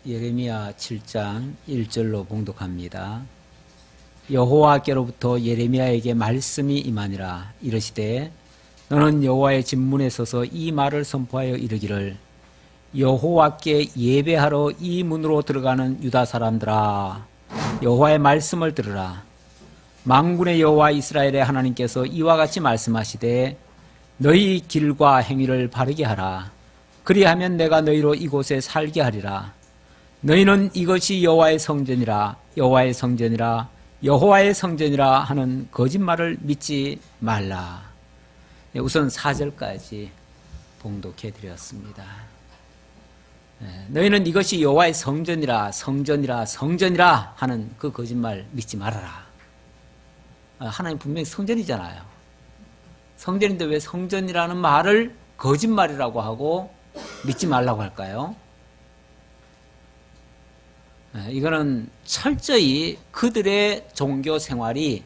예레미야 7장 1절로 봉독합니다. 여호와께로부터 예레미야에게 말씀이 임하니라. 이르시되 너는 여호와의 진문에 서서 이 말을 선포하여 이르기를 여호와께 예배하러 이 문으로 들어가는 유다 사람들아, 여호와의 말씀을 들으라. 만군의 여호와 이스라엘의 하나님께서 이와 같이 말씀하시되 너희 길과 행위를 바르게 하라. 그리하면 내가 너희로 이곳에 살게 하리라. 너희는 이것이 여호와의 성전이라, 여호와의 성전이라, 여호와의 성전이라 하는 거짓말을 믿지 말라. 우선 4절까지 봉독해 드렸습니다. 너희는 이것이 여호와의 성전이라, 성전이라, 성전이라 하는 그 거짓말 믿지 말아라. 하나님 분명히 성전이잖아요. 성전인데 왜 성전이라는 말을 거짓말이라고 하고 믿지 말라고 할까요? 이거는 철저히 그들의 종교 생활이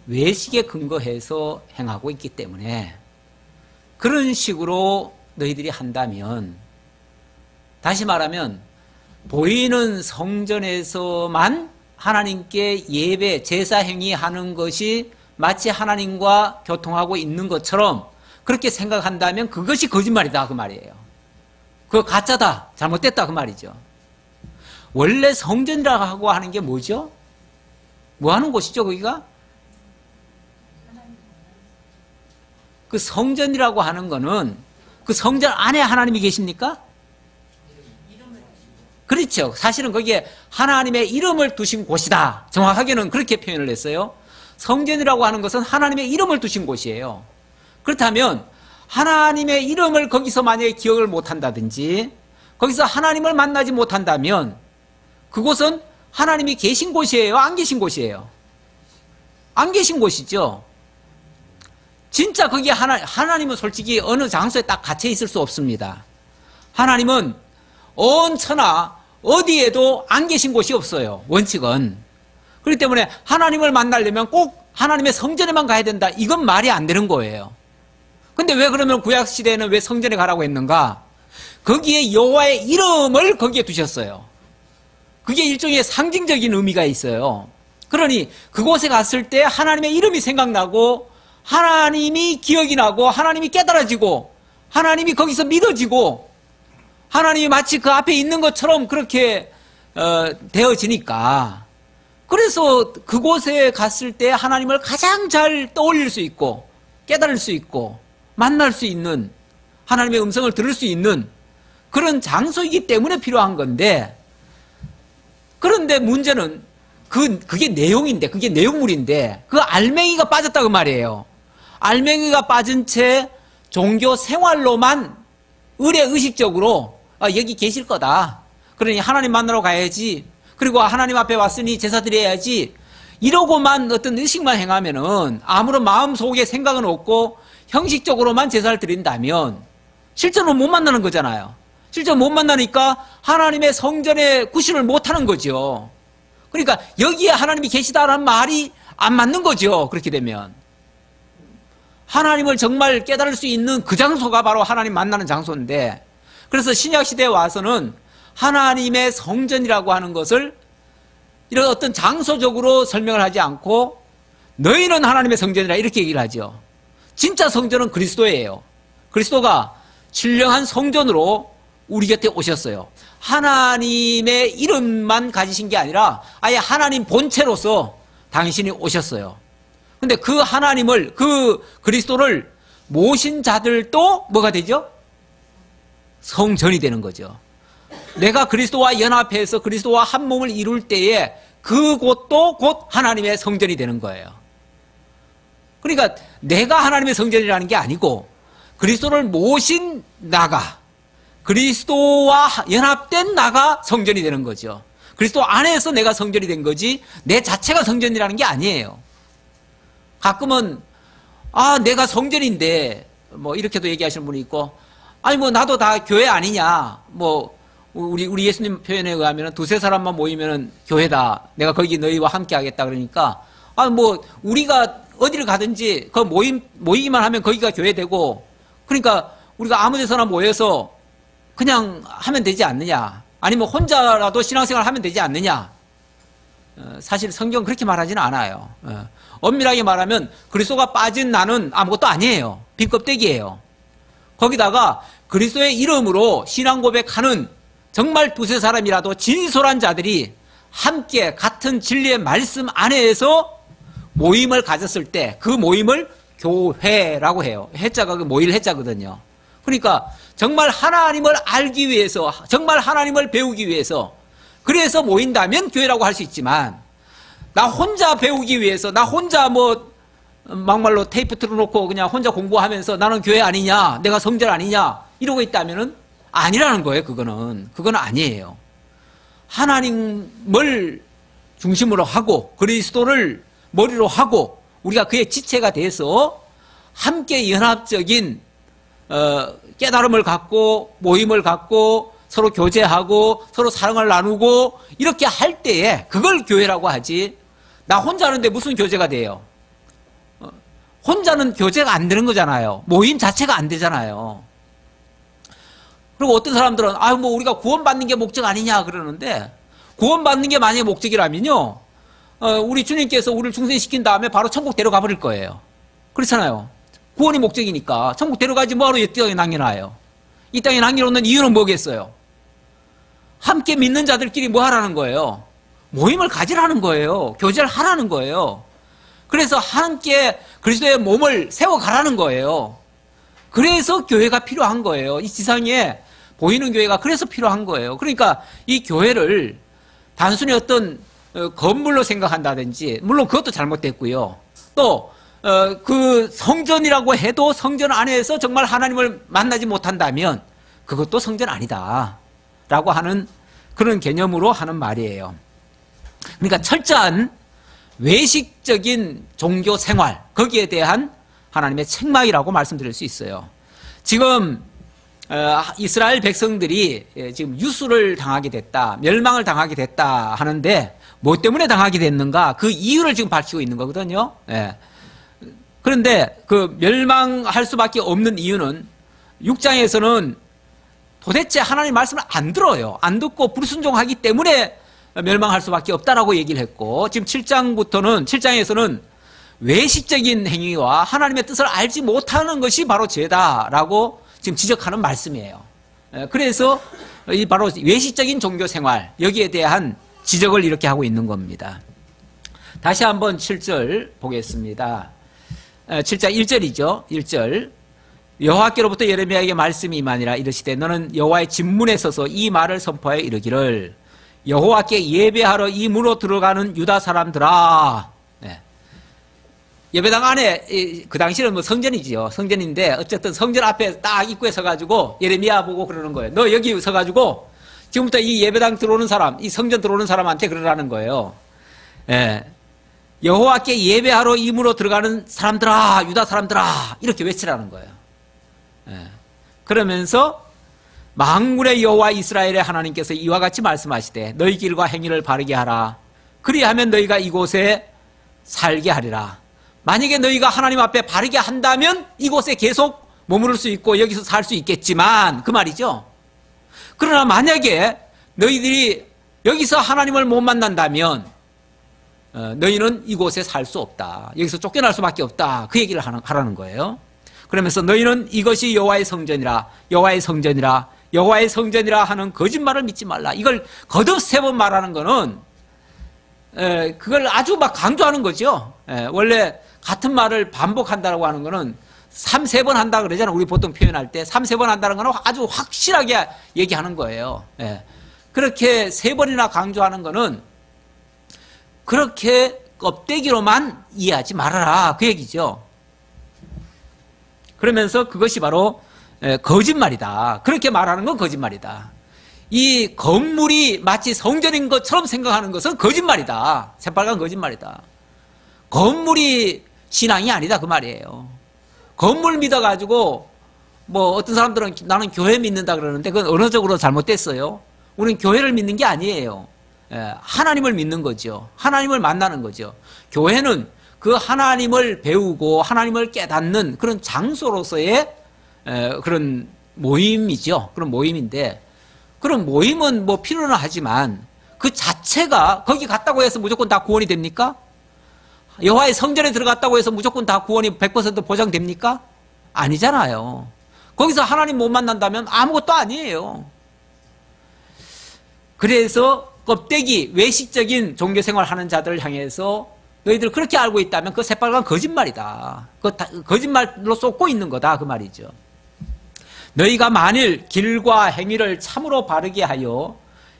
외식에 근거해서 행하고 있기 때문에 그런 식으로 너희들이 한다면, 다시 말하면 보이는 성전에서만 하나님께 예배, 제사 행위하는 것이 마치 하나님과 교통하고 있는 것처럼 그렇게 생각한다면 그것이 거짓말이다 그 말이에요. 그거 가짜다, 잘못됐다 그 말이죠. 원래 성전이라고 하는 게 뭐죠? 뭐 하는 곳이죠 거기가? 그 성전이라고 하는 거는 그 성전 안에 하나님이 계십니까? 그렇죠. 사실은 거기에 하나님의 이름을 두신 곳이다. 정확하게는 그렇게 표현을 했어요. 성전이라고 하는 것은 하나님의 이름을 두신 곳이에요. 그렇다면 하나님의 이름을 거기서 만약에 기억을 못한다든지 거기서 하나님을 만나지 못한다면 그곳은 하나님이 계신 곳이에요? 안 계신 곳이에요? 안 계신 곳이죠. 진짜 거기에 하나님은 솔직히 어느 장소에 딱 갇혀 있을 수 없습니다. 하나님은 언처나 어디에도 안 계신 곳이 없어요. 원칙은. 그렇기 때문에 하나님을 만나려면 꼭 하나님의 성전에만 가야 된다. 이건 말이 안 되는 거예요. 근데 왜 그러면 구약시대에는 왜 성전에 가라고 했는가? 거기에 여호와의 이름을 거기에 두셨어요. 그게 일종의 상징적인 의미가 있어요. 그러니 그곳에 갔을 때 하나님의 이름이 생각나고 하나님이 기억이 나고 하나님이 깨달아지고 하나님이 거기서 믿어지고 하나님이 마치 그 앞에 있는 것처럼 그렇게 되어지니까, 그래서 그곳에 갔을 때 하나님을 가장 잘 떠올릴 수 있고 깨달을 수 있고 만날 수 있는, 하나님의 음성을 들을 수 있는 그런 장소이기 때문에 필요한 건데, 그런데 문제는 그게 내용인데, 그게 내용물인데 그 알맹이가 빠졌다고 말이에요. 알맹이가 빠진 채 종교 생활로만 의례의식적으로 여기 계실 거다, 그러니 하나님 만나러 가야지, 그리고 하나님 앞에 왔으니 제사 드려야지, 이러고만 어떤 의식만 행하면은 아무런 마음속에 생각은 없고 형식적으로만 제사를 드린다면 실제로 못 만나는 거잖아요. 실제로 못 만나니까 하나님의 성전에 구실을 못하는 거죠. 그러니까 여기에 하나님이 계시다라는 말이 안 맞는 거죠. 그렇게 되면 하나님을 정말 깨달을 수 있는 그 장소가 바로 하나님 만나는 장소인데, 그래서 신약시대에 와서는 하나님의 성전이라고 하는 것을 이런 어떤 장소적으로 설명을 하지 않고 너희는 하나님의 성전이라 이렇게 얘기를 하죠. 진짜 성전은 그리스도예요. 그리스도가 신령한 성전으로 우리 곁에 오셨어요. 하나님의 이름만 가지신 게 아니라 아예 하나님 본체로서 당신이 오셨어요. 근데 그 하나님을, 그 그리스도를 모신 자들도 뭐가 되죠? 성전이 되는 거죠. 내가 그리스도와 연합해서 그리스도와 한 몸을 이룰 때에 그곳도 곧 하나님의 성전이 되는 거예요. 그러니까 내가 하나님의 성전이라는 게 아니고 그리스도를 모신 나가, 그리스도와 연합된 나가 성전이 되는 거죠. 그리스도 안에서 내가 성전이 된 거지 내 자체가 성전이라는 게 아니에요. 가끔은 내가 성전인데 뭐 이렇게도 얘기하시는 분이 있고, 아니 뭐 나도 다 교회 아니냐, 뭐 우리 예수님 표현에 의하면 두세 사람만 모이면 교회다, 내가 거기 너희와 함께 하겠다 그러니까 뭐 우리가 어디를 가든지 그 모이기만 하면 거기가 교회 되고, 그러니까 우리가 아무 데서나 모여서 그냥 하면 되지 않느냐, 아니면 혼자라도 신앙생활 하면 되지 않느냐? 사실 성경 그렇게 말하지는 않아요. 엄밀하게 말하면 그리스도가 빠진 나는 아무것도 아니에요. 빈 껍데기예요. 거기다가 그리스도의 이름으로 신앙 고백하는 정말 두세 사람이라도 진솔한 자들이 함께 같은 진리의 말씀 안에서 모임을 가졌을 때 그 모임을 교회라고 해요. 해자가 모일 해자거든요. 그러니까 정말 하나님을 알기 위해서, 정말 하나님을 배우기 위해서, 그래서 모인다면 교회라고 할 수 있지만, 나 혼자 배우기 위해서, 나 혼자 막말로 테이프 틀어놓고 그냥 혼자 공부하면서 나는 교회 아니냐, 내가 성전 아니냐, 이러고 있다면은 아니라는 거예요, 그거는. 그건 아니에요. 하나님을 중심으로 하고, 그리스도를 머리로 하고, 우리가 그의 지체가 돼서 함께 연합적인 깨달음을 갖고 모임을 갖고 서로 교제하고 서로 사랑을 나누고 이렇게 할 때에 그걸 교회라고 하지. 나 혼자 하는데 무슨 교제가 돼요? 혼자는 교제가 안 되는 거잖아요. 모임 자체가 안 되잖아요. 그리고 어떤 사람들은 우리가 구원받는 게 목적 아니냐 그러는데, 구원받는 게 만약에 목적이라면요, 우리 주님께서 우리를 중생시킨 다음에 바로 천국 데려가 버릴 거예요. 그렇잖아요. 구원이 목적이니까 천국 데려가지 뭐하러 이 땅에 남겨놔요. 이 땅에 남겨놓는 이유는 뭐겠어요? 함께 믿는 자들끼리 뭐 하라는 거예요? 모임을 가지라는 거예요. 교제를 하라는 거예요. 그래서 함께 그리스도의 몸을 세워가라는 거예요. 그래서 교회가 필요한 거예요. 이 지상에 보이는 교회가 그래서 필요한 거예요. 그러니까 이 교회를 단순히 어떤 건물로 생각한다든지, 물론 그것도 잘못됐고요. 또 그 성전이라고 해도 성전 안에서 정말 하나님을 만나지 못한다면 그것도 성전 아니다 라고 하는 그런 개념으로 하는 말이에요. 그러니까 철저한 외식적인 종교 생활, 거기에 대한 하나님의 책망이라고 말씀드릴 수 있어요. 지금 이스라엘 백성들이 지금 유수를 당하게 됐다, 멸망을 당하게 됐다 하는데, 뭐 때문에 당하게 됐는가, 그 이유를 지금 밝히고 있는 거거든요. 그런데 그 멸망할 수밖에 없는 이유는 6장에서는 도대체 하나님 말씀을 안 들어요. 안 듣고 불순종하기 때문에 멸망할 수밖에 없다라고 얘기를 했고, 지금 7장에서는 외식적인 행위와 하나님의 뜻을 알지 못하는 것이 바로 죄다라고 지금 지적하는 말씀이에요. 그래서 이 바로 외식적인 종교 생활, 여기에 대한 지적을 이렇게 하고 있는 겁니다. 다시 한번 7절 보겠습니다. 7장 1절이죠. 1절. 여호와께로부터 예레미야에게 말씀이 임하니라. 이르시되 너는 여호와의 진문에 서서 이 말을 선포하여 이르기를, 여호와께 예배하러 이 문으로 들어가는 유다 사람들아. 예배당 안에 그 당시는 뭐 성전이지요. 성전인데 어쨌든 성전 앞에 딱 입구에 서가지고 예레미야 보고 그러는 거예요. 너 여기 서가지고 지금부터 이 예배당 들어오는 사람, 이 성전 들어오는 사람한테 그러라는 거예요. 여호와께 예배하러 이 문으로 들어가는 사람들아, 유다 사람들아, 이렇게 외치라는 거예요. 그러면서 만군의 여호와 이스라엘의 하나님께서 이와 같이 말씀하시되 너희 길과 행위를 바르게 하라. 그리하면 너희가 이곳에 살게 하리라. 만약에 너희가 하나님 앞에 바르게 한다면 이곳에 계속 머무를 수 있고 여기서 살 수 있겠지만, 그 말이죠. 그러나 만약에 너희들이 여기서 하나님을 못 만난다면 너희는 이곳에 살 수 없다. 여기서 쫓겨날 수밖에 없다. 그 얘기를 하라는 거예요. 그러면서 너희는 이것이 여호와의 성전이라, 여호와의 성전이라, 여호와의 성전이라 하는 거짓말을 믿지 말라. 이걸 거듭 세 번 말하는 거는 그걸 아주 막 강조하는 거죠. 원래 같은 말을 반복한다고 하는 거는 3-4번 한다 그러잖아요. 우리 보통 표현할 때 3-4번 한다는 거는 아주 확실하게 얘기하는 거예요. 그렇게 3번이나 강조하는 거는 그렇게 껍데기로만 이해하지 말아라, 그 얘기죠. 그러면서 그것이 바로 거짓말이다. 그렇게 말하는 건 거짓말이다. 이 건물이 마치 성전인 것처럼 생각하는 것은 거짓말이다. 새빨간 거짓말이다. 건물이 신앙이 아니다, 그 말이에요. 건물 믿어가지고 뭐 어떤 사람들은 나는 교회 믿는다 그러는데 그건 언어적으로 잘못됐어요. 우리는 교회를 믿는 게 아니에요. 하나님을 믿는 거죠. 하나님을 만나는 거죠. 교회는 그 하나님을 배우고 하나님을 깨닫는 그런 장소로서의 그런 모임이죠. 그런 모임인데, 그런 모임은 뭐 필요는 하지만 그 자체가 거기 갔다고 해서 무조건 다 구원이 됩니까? 여호와의 성전에 들어갔다고 해서 무조건 다 구원이 100% 보장됩니까? 아니잖아요. 거기서 하나님 못 만난다면 아무것도 아니에요. 그래서 껍데기, 외식적인 종교생활 하는 자들을 향해서 너희들 그렇게 알고 있다면 그거 새빨간 거짓말이다. 그거 거짓말로 쏟고 있는 거다 그 말이죠. 너희가 만일 길과 행위를 참으로 바르게 하여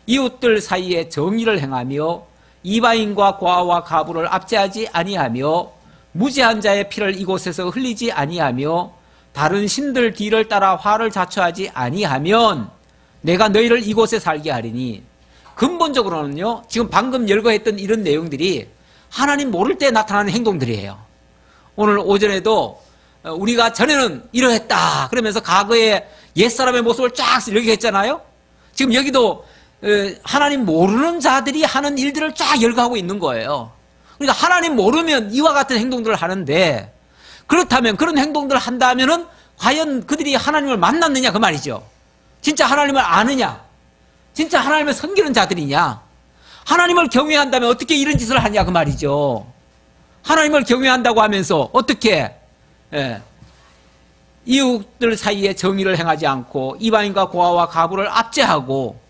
이웃들 사이에 정의를 행하며 이방인과 고아와 가부를 압제하지 아니하며 무죄한 자의 피를 이곳에서 흘리지 아니하며 다른 신들 뒤를 따라 화를 자초하지 아니하면 내가 너희를 이곳에 살게 하리니, 근본적으로는요 지금 방금 열거했던 이런 내용들이 하나님 모를 때 나타나는 행동들이에요. 오늘 오전에도 우리가 전에는 이러했다 그러면서 과거의 옛사람의 모습을 쫙 이렇게 했잖아요. 지금 여기도 하나님 모르는 자들이 하는 일들을 쫙 열거하고 있는 거예요. 그러니까 하나님 모르면 이와 같은 행동들을 하는데, 그렇다면 그런 행동들을 한다면은 과연 그들이 하나님을 만났느냐 그 말이죠. 진짜 하나님을 아느냐, 진짜 하나님을 섬기는 자들이냐, 하나님을 경외한다면 어떻게 이런 짓을 하냐 그 말이죠. 하나님을 경외한다고 하면서 어떻게 이웃들 사이에 정의를 행하지 않고 이방인과 고아와 가부를 압제하고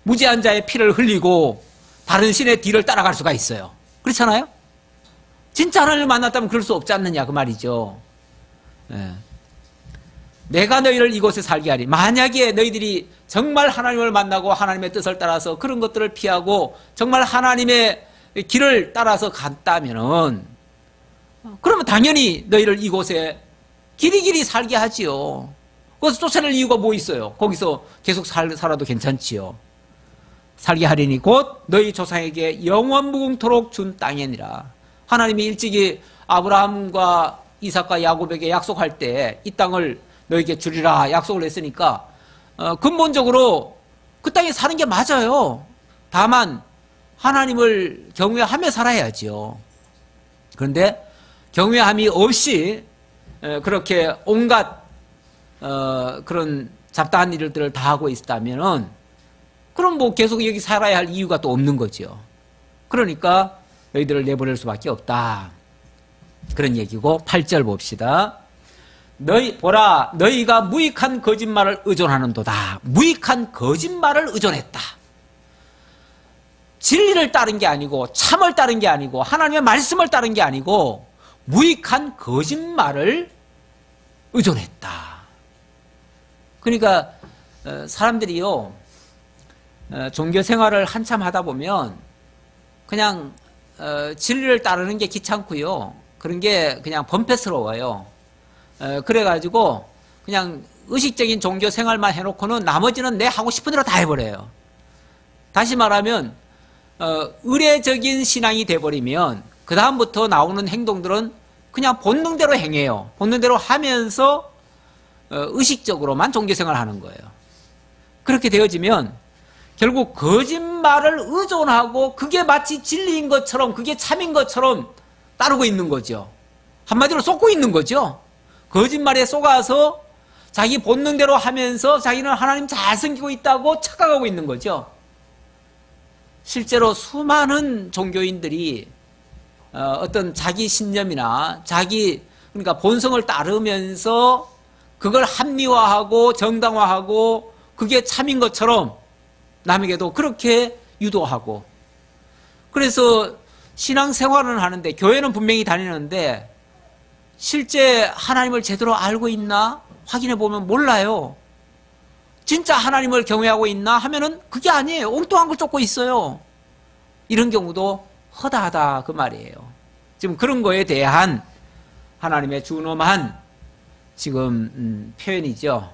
무죄한 자의 피를 흘리고 다른 신의 뒤를 따라갈 수가 있어요. 그렇잖아요? 진짜 하나님을 만났다면 그럴 수 없지 않느냐 그 말이죠. 내가 너희를 이곳에 살게 하리. 만약에 너희들이 정말 하나님을 만나고 하나님의 뜻을 따라서 그런 것들을 피하고 정말 하나님의 길을 따라서 갔다면은, 그러면 당연히 너희를 이곳에 길이길이 살게 하지요. 거기서 쫓아낼 이유가 뭐 있어요? 거기서 계속 살아도 괜찮지요. 살게 하리니 곧 너희 조상에게 영원 무궁토록 준 땅이니라. 하나님이 일찍이 아브라함과 이삭과 야곱에게 약속할 때 이 땅을 너에게 주리라 약속을 했으니까 근본적으로 그 땅에 사는 게 맞아요. 다만 하나님을 경외하며 살아야지요. 그런데 경외함이 없이 그렇게 온갖 그런 잡다한 일들을 다 하고 있다면은, 그럼 뭐 계속 여기 살아야 할 이유가 또 없는 거죠. 그러니까 너희들을 내보낼 수밖에 없다, 그런 얘기고. 8절 봅시다. 보라, 너희가 무익한 거짓말을 의존하는도다. 무익한 거짓말을 의존했다. 진리를 따른 게 아니고, 참을 따른 게 아니고, 하나님의 말씀을 따른 게 아니고 무익한 거짓말을 의존했다. 그러니까 사람들이요 종교 생활을 한참 하다 보면 그냥 진리를 따르는 게 귀찮고요, 그런 게 그냥 범패스러워요. 그래가지고 그냥 의식적인 종교 생활만 해놓고는 나머지는 내 하고 싶은 대로 다 해버려요. 다시 말하면 의례적인 신앙이 돼버리면 그 다음부터 나오는 행동들은 그냥 본능대로 행해요. 본능대로 하면서 의식적으로만 종교 생활을 하는 거예요. 그렇게 되어지면 결국 거짓말을 의존하고 그게 마치 진리인 것처럼, 그게 참인 것처럼 따르고 있는 거죠. 한마디로 쏟고 있는 거죠. 거짓말에 속아서 자기 본능대로 하면서 자기는 하나님 잘 섬기고 있다고 착각하고 있는 거죠. 실제로 수많은 종교인들이 어떤 자기 신념이나 그러니까 본성을 따르면서 그걸 합리화하고 정당화하고 그게 참인 것처럼 남에게도 그렇게 유도하고, 그래서 신앙생활은 하는데, 교회는 분명히 다니는데 실제 하나님을 제대로 알고 있나 확인해 보면 몰라요. 진짜 하나님을 경외하고 있나 하면은 그게 아니에요. 엉뚱한 걸 쫓고 있어요. 이런 경우도 허다하다 그 말이에요. 지금 그런 거에 대한 하나님의 준엄한 지금 표현이죠.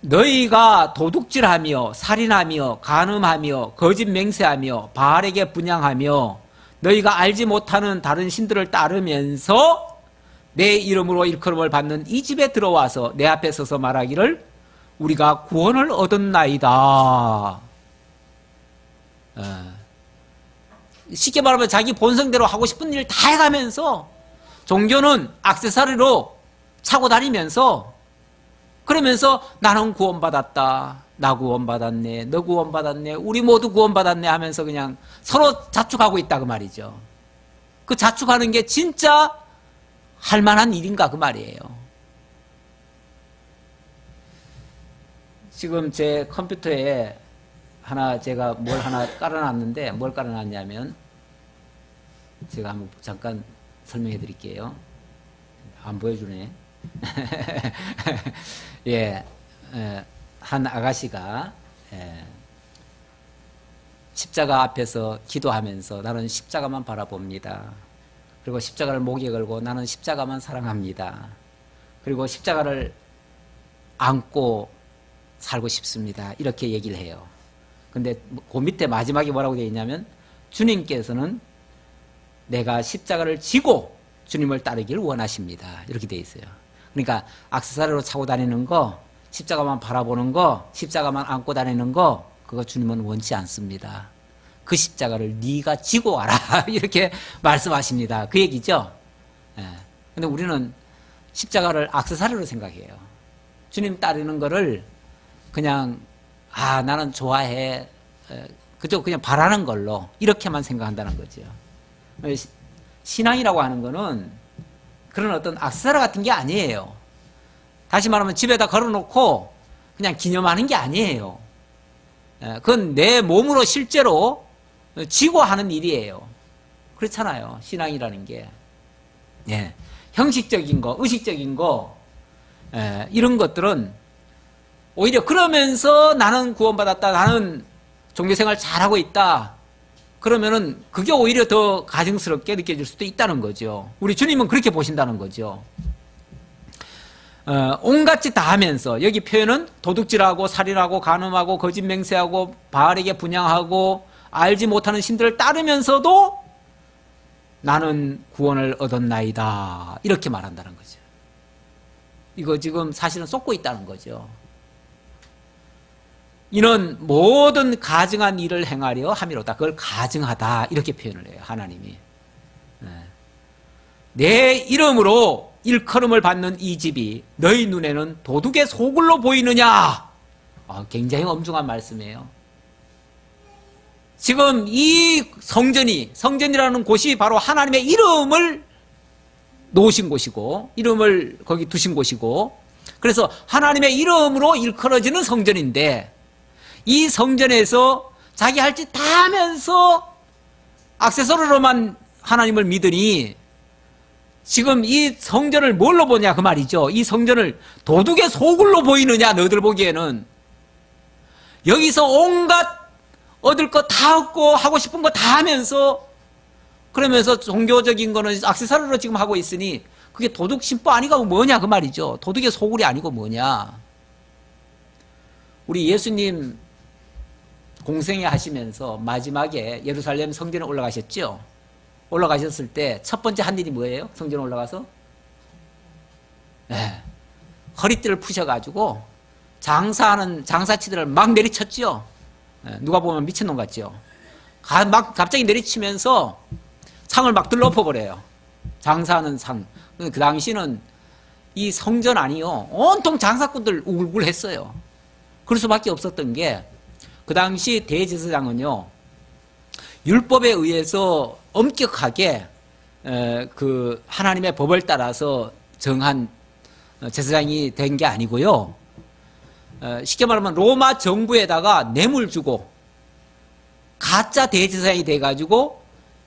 너희가 도둑질하며 살인하며 간음하며 거짓 맹세하며 바알에게 분향하며 너희가 알지 못하는 다른 신들을 따르면서 내 이름으로 일컬음을 받는 이 집에 들어와서 내 앞에 서서 말하기를 우리가 구원을 얻었나이다. 쉽게 말하면 자기 본성대로 하고 싶은 일 다 해가면서 종교는 액세서리로 차고 다니면서 그러면서 나는 구원받았다, 나 구원받았네, 너 구원받았네, 우리 모두 구원받았네 하면서 그냥 서로 자축하고 있다 그 말이죠. 그 자축하는 게 진짜 할 만한 일인가 그 말이에요. 지금 제 컴퓨터에 제가 뭘 하나 깔아놨는데, 뭘 깔아놨냐면, 제가 한번 잠깐 설명해 드릴게요. 안 보여주네. 예, 한 아가씨가 십자가 앞에서 기도하면서 나는 십자가만 바라봅니다. 그리고 십자가를 목에 걸고 나는 십자가만 사랑합니다. 그리고 십자가를 안고 살고 싶습니다. 이렇게 얘기를 해요. 근데 그 밑에 마지막에 뭐라고 되어 있냐면, 주님께서는 내가 십자가를 지고 주님을 따르기를 원하십니다. 이렇게 되어 있어요. 그러니까 액세서리로 차고 다니는 거, 십자가만 바라보는 거, 십자가만 안고 다니는 거, 그거 주님은 원치 않습니다. 그 십자가를 네가 지고 와라. 이렇게 말씀하십니다. 그 얘기죠. 근데 우리는 십자가를 액세서리로 생각해요. 주님 따르는 거를 그냥 나는 좋아해, 그저 그냥 바라는 걸로 이렇게만 생각한다는 거죠. 신앙이라고 하는 거는 그런 어떤 액세서리 같은 게 아니에요. 다시 말하면 집에다 걸어놓고 그냥 기념하는 게 아니에요. 그건 내 몸으로 실제로 지고 하는 일이에요. 그렇잖아요. 신앙이라는 게. 예. 형식적인 거, 의식적인 거, 이런 것들은 오히려 그러면서 나는 구원받았다, 나는 종교생활 잘하고 있다, 그러면은 그게 오히려 더 가증스럽게 느껴질 수도 있다는 거죠. 우리 주님은 그렇게 보신다는 거죠. 온갖 짓 다 하면서, 여기 표현은 도둑질하고 살인하고 간음하고 거짓 맹세하고 바알에게 분향하고 알지 못하는 신들을 따르면서도 나는 구원을 얻었나이다, 이렇게 말한다는 거죠. 이거 지금 사실은 쏟고 있다는 거죠. 이는 모든 가증한 일을 행하려 함이로다. 그걸 가증하다, 이렇게 표현을 해요, 하나님이. 내 이름으로 일컬음을 받는 이 집이 너희 눈에는 도둑의 소굴로 보이느냐? 굉장히 엄중한 말씀이에요. 지금 이 성전이라는 곳이 바로 하나님의 이름을 놓으신 곳이고, 이름을 거기 두신 곳이고, 그래서 하나님의 이름으로 일컬어지는 성전인데, 이 성전에서 자기 할 짓 다 하면서 액세서리로만 하나님을 믿으니, 지금 이 성전을 뭘로 보냐 그 말이죠. 이 성전을 도둑의 소굴로 보이느냐, 너희들 보기에는. 여기서 온갖 얻을 거 다 얻고 하고 싶은 거 다 하면서, 그러면서 종교적인 거는 액세서리로 지금 하고 있으니 그게 도둑 심보 아니고 뭐냐 그 말이죠. 도둑의 소굴이 아니고 뭐냐. 우리 예수님 공생애 하시면서 마지막에 예루살렘 성전에 올라가셨죠. 올라가셨을 때 첫 번째 한 일이 뭐예요? 성전에 올라가서 허리띠를 푸셔가지고 장사하는 장사치들을 막 내리쳤죠. 누가 보면 미친놈 같죠. 막 갑자기 내리치면서 상을 막 들러엎어버려요. 장사하는 상. 그 당시는 이 성전 아니요, 온통 장사꾼들 우글우글했어요. 그럴 수밖에 없었던 게, 그 당시 대제사장은요, 율법에 의해서 엄격하게 그 하나님의 법을 따라서 정한 제사장이 된 게 아니고요, 쉽게 말하면 로마 정부에다가 뇌물 주고 가짜 대제사장이 돼가지고,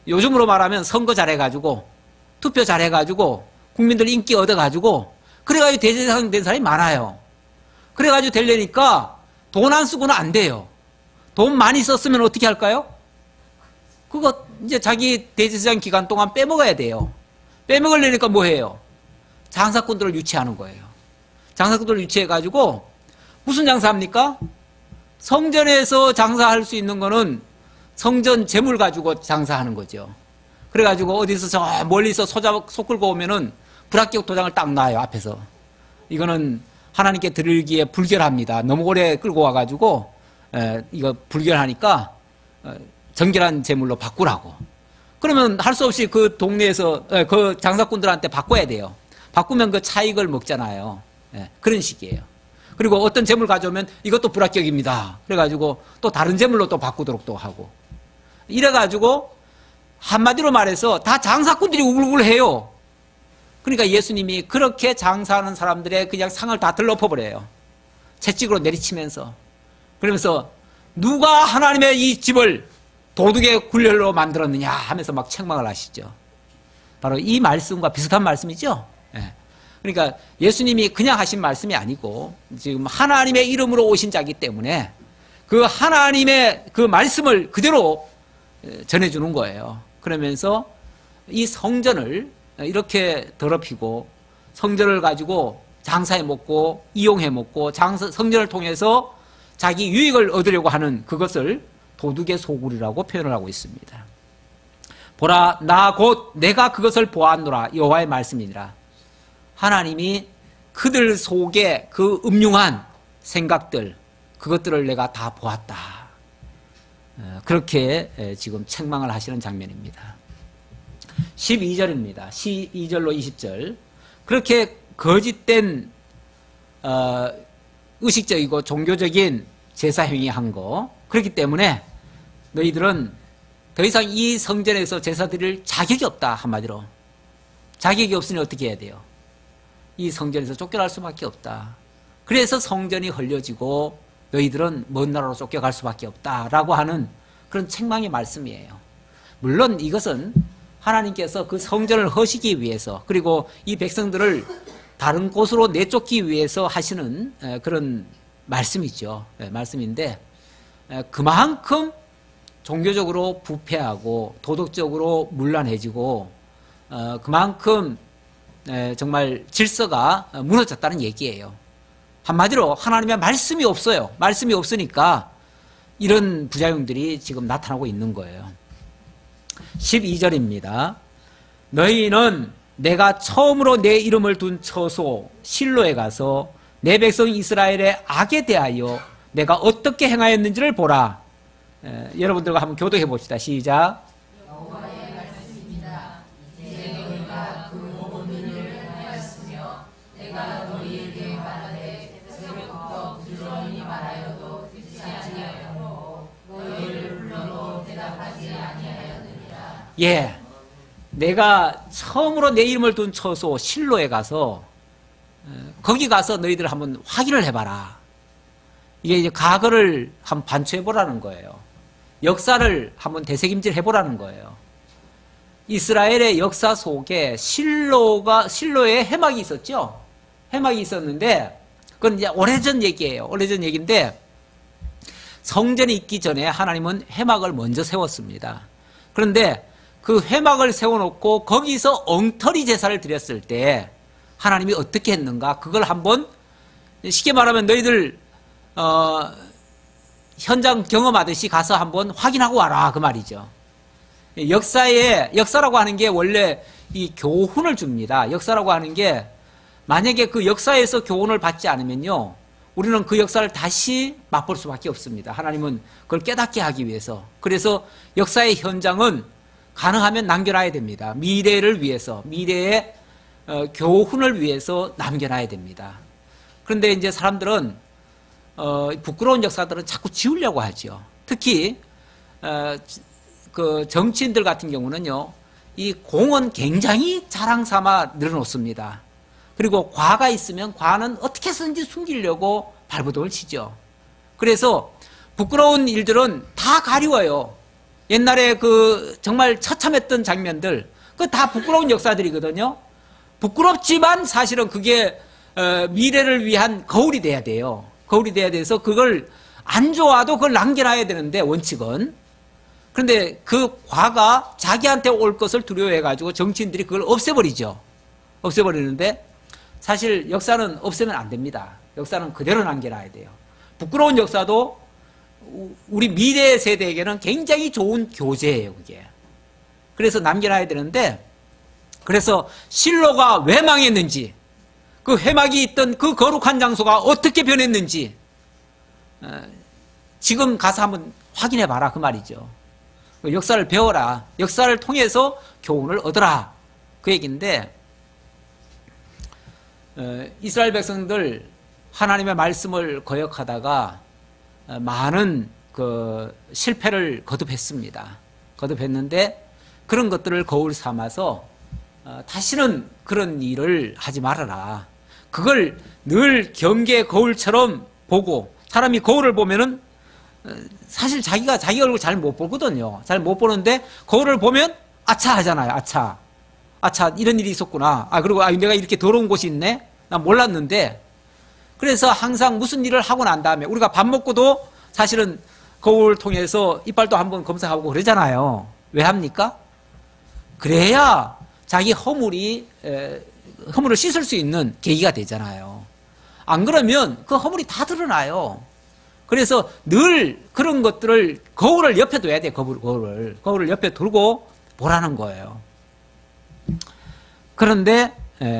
요즘으로 말하면 선거 잘해가지고 투표 잘해가지고 국민들 인기 얻어가지고 그래가지고 대제사장 된 사람이 많아요. 그래가지고 되려니까 돈 안 쓰고는 안 돼요. 돈 많이 썼으면 어떻게 할까요? 그거 이제 자기 대제사장 기간 동안 빼먹어야 돼요. 빼먹으려니까 뭐 해요? 장사꾼들을 유치하는 거예요. 장사꾼들을 유치해가지고 무슨 장사합니까? 성전에서 장사할 수 있는 거는 성전 재물 가지고 장사하는 거죠. 그래가지고 어디서 저 멀리서 소 끌고 오면은 불합격 도장을 딱 놔요, 앞에서. 이거는 하나님께 드리기에 불결합니다. 너무 오래 끌고 와가지고 이거 불결하니까 정결한 재물로 바꾸라고. 그러면 할 수 없이 그 동네에서 그 장사꾼들한테 바꿔야 돼요. 바꾸면 그 차익을 먹잖아요. 그런 식이에요. 그리고 어떤 재물 가져오면 이것도 불합격입니다. 그래가지고 또 다른 재물로 또 바꾸도록 또 하고. 이래가지고 한마디로 말해서 다 장사꾼들이 우글우글해요. 그러니까 예수님이 그렇게 장사하는 사람들의 그냥 상을 다 들러퍼버려요. 채찍으로 내리치면서. 그러면서 누가 하나님의 이 집을 도둑의 굴렬로 만들었느냐 하면서 막 책망을 하시죠. 바로 이 말씀과 비슷한 말씀이죠. 예. 그러니까 예수님이 그냥 하신 말씀이 아니고 지금 하나님의 이름으로 오신 자이기 때문에 그 하나님의 그 말씀을 그대로 전해주는 거예요. 그러면서 이 성전을 이렇게 더럽히고 성전을 가지고 장사해 먹고 이용해 먹고 성전을 통해서 자기 유익을 얻으려고 하는 그것을 도둑의 소굴이라고 표현을 하고 있습니다. 보라, 나 곧 내가 그것을 보았노라. 여호와의 말씀이니라. 하나님이 그들 속에 그 음흉한 생각들, 그것들을 내가 다 보았다. 그렇게 지금 책망을 하시는 장면입니다. 12절입니다. 12절로 20절. 그렇게 거짓된 의식적이고 종교적인 제사 행위한 거, 그렇기 때문에 너희들은 더 이상 이 성전에서 제사 드릴 자격이 없다. 한마디로 자격이 없으니 어떻게 해야 돼요? 이 성전에서 쫓겨날 수밖에 없다. 그래서 성전이 헐려지고 너희들은 먼 나라로 쫓겨갈 수밖에 없다라고 하는 그런 책망의 말씀이에요. 물론 이것은 하나님께서 그 성전을 허시기 위해서, 그리고 이 백성들을 다른 곳으로 내쫓기 위해서 하시는 그런 말씀이죠. 말씀인데, 그만큼 종교적으로 부패하고 도덕적으로 문란해지고 그만큼 정말 질서가 무너졌다는 얘기예요. 한마디로 하나님의 말씀이 없어요. 말씀이 없으니까 이런 부작용들이 지금 나타나고 있는 거예요. 12절입니다. 너희는 내가 처음으로 내 이름을 둔 처소 실로에 가서 내 백성 이스라엘의 악에 대하여 내가 어떻게 행하였는지를 보라. 여러분들과 한번 교도해 봅시다. 시작. 여호와의 말씀입니다. 이제 너희가 그 모든 일을 행하였으며 내가 너희에게 말하되 새벽부터 부지런히 말하여도 듣지 아니하였고 너희를 불러도 대답하지 아니하였느니라. 예, 내가 처음으로 내 이름을 둔 처소 실로에 가서 거기 가서 너희들 한번 확인을 해봐라. 이게 이제 과거를 한번 반추해보라는 거예요. 역사를 한번 되새김질 해보라는 거예요. 이스라엘의 역사 속에 실로에 해막이 있었죠. 해막이 있었는데 그건 이제 오래전 얘기예요. 오래전 얘기인데 성전이 있기 전에 하나님은 해막을 먼저 세웠습니다. 그런데 그 해막을 세워놓고 거기서 엉터리 제사를 드렸을 때 하나님이 어떻게 했는가, 그걸 한번 쉽게 말하면 너희들 현장 경험하듯이 가서 한번 확인하고 와라, 그 말이죠. 역사라고 하는 게 원래 이 교훈을 줍니다. 역사라고 하는 게 만약에 그 역사에서 교훈을 받지 않으면요, 우리는 그 역사를 다시 맛볼 수밖에 없습니다. 하나님은 그걸 깨닫게 하기 위해서. 그래서 역사의 현장은 가능하면 남겨놔야 됩니다. 미래를 위해서, 미래의 교훈을 위해서 남겨놔야 됩니다. 그런데 이제 사람들은 부끄러운 역사들은 자꾸 지우려고 하죠. 특히 그 정치인들 같은 경우는요, 이 공은 굉장히 자랑 삼아 늘어놓습니다. 그리고 과가 있으면 과는 어떻게 해서든지 숨기려고 발버둥을 치죠. 그래서 부끄러운 일들은 다 가리워요. 옛날에 그 정말 처참했던 장면들, 그 다 부끄러운 역사들이거든요. 부끄럽지만 사실은 그게 미래를 위한 거울이 돼야 돼요. 거울이 돼야 돼서 그걸 안 좋아도 그걸 남겨놔야 되는데, 원칙은. 그런데 그 과가 자기한테 올 것을 두려워해가지고 정치인들이 그걸 없애버리죠. 없애버리는데 사실 역사는 없애면 안 됩니다. 역사는 그대로 남겨놔야 돼요. 부끄러운 역사도 우리 미래 세대에게는 굉장히 좋은 교재예요, 그게. 그래서 남겨놔야 되는데, 그래서 실로가 왜 망했는지, 그 회막이 있던 그 거룩한 장소가 어떻게 변했는지 지금 가서 한번 확인해 봐라, 그 말이죠. 역사를 배워라. 역사를 통해서 교훈을 얻어라, 그 얘기인데, 이스라엘 백성들 하나님의 말씀을 거역하다가 많은 그 실패를 거듭했습니다. 거듭했는데 그런 것들을 거울 삼아서 다시는 그런 일을 하지 말아라. 그걸 늘 경계의 거울처럼 보고, 사람이 거울을 보면은 사실 자기가 자기 얼굴 잘 못 보거든요. 잘 못 보는데 거울을 보면 아차 하잖아요. 아차. 아차, 이런 일이 있었구나. 그리고 내가 이렇게 더러운 곳이 있네? 난 몰랐는데. 그래서 항상 무슨 일을 하고 난 다음에, 우리가 밥 먹고도 사실은 거울 통해서 이빨도 한번 검사하고 그러잖아요. 왜 합니까? 그래야 자기 허물을 씻을 수 있는 계기가 되잖아요. 안 그러면 그 허물이 다 드러나요. 그래서 늘 그런 것들을, 거울을 옆에 둬야 돼. 거울을 옆에 두고 보라는 거예요. 그런데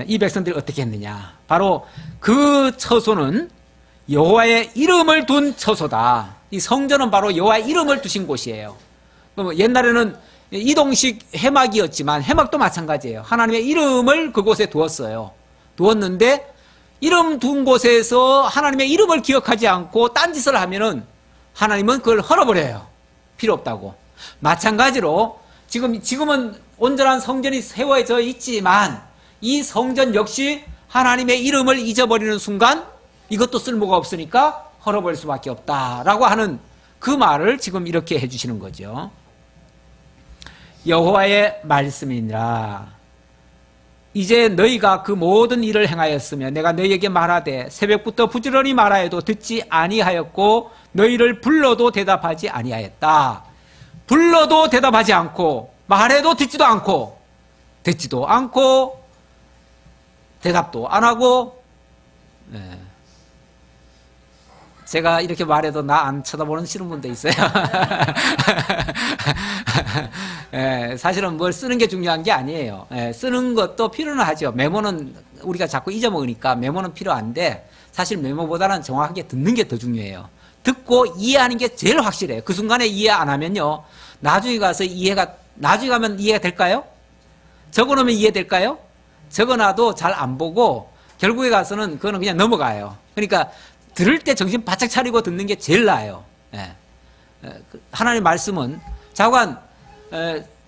이 백성들이 어떻게 했느냐. 바로 그 처소는 여호와의 이름을 둔 처소다. 이 성전은 바로 여호와의 이름을 두신 곳이에요. 옛날에는 이동식 해막이었지만 해막도 마찬가지예요. 하나님의 이름을 그곳에 두었어요. 두었는데 이름 둔 곳에서 하나님의 이름을 기억하지 않고 딴짓을 하면은 하나님은 그걸 헐어버려요. 필요 없다고. 마찬가지로 지금은 온전한 성전이 세워져 있지만 이 성전 역시 하나님의 이름을 잊어버리는 순간 이것도 쓸모가 없으니까 헐어버릴 수밖에 없다라고 하는 그 말을 지금 이렇게 해주시는 거죠. 여호와의 말씀이니라. 이제 너희가 그 모든 일을 행하였으며 내가 너희에게 말하되 새벽부터 부지런히 말하여도 듣지 아니하였고 너희를 불러도 대답하지 아니하였다. 불러도 대답하지 않고 말해도 듣지도 않고 대답도 안 하고. 제가 이렇게 말해도 나 안 쳐다보는 싫은 분도 있어요. 사실은 뭘 쓰는 게 중요한 게 아니에요. 쓰는 것도 필요는 하죠. 메모는 우리가 자꾸 잊어먹으니까 메모는 필요한데 사실 메모보다는 정확하게 듣는 게 더 중요해요. 듣고 이해하는 게 제일 확실해요. 그 순간에 이해 안 하면요, 나중에 가면 이해가 될까요? 적어놓으면 이해될까요? 적어놔도 잘 안 보고 결국에 가서는 그거는 그냥 넘어가요. 그러니까 들을 때 정신 바짝 차리고 듣는 게 제일 나아요. 하나님의 말씀은 자관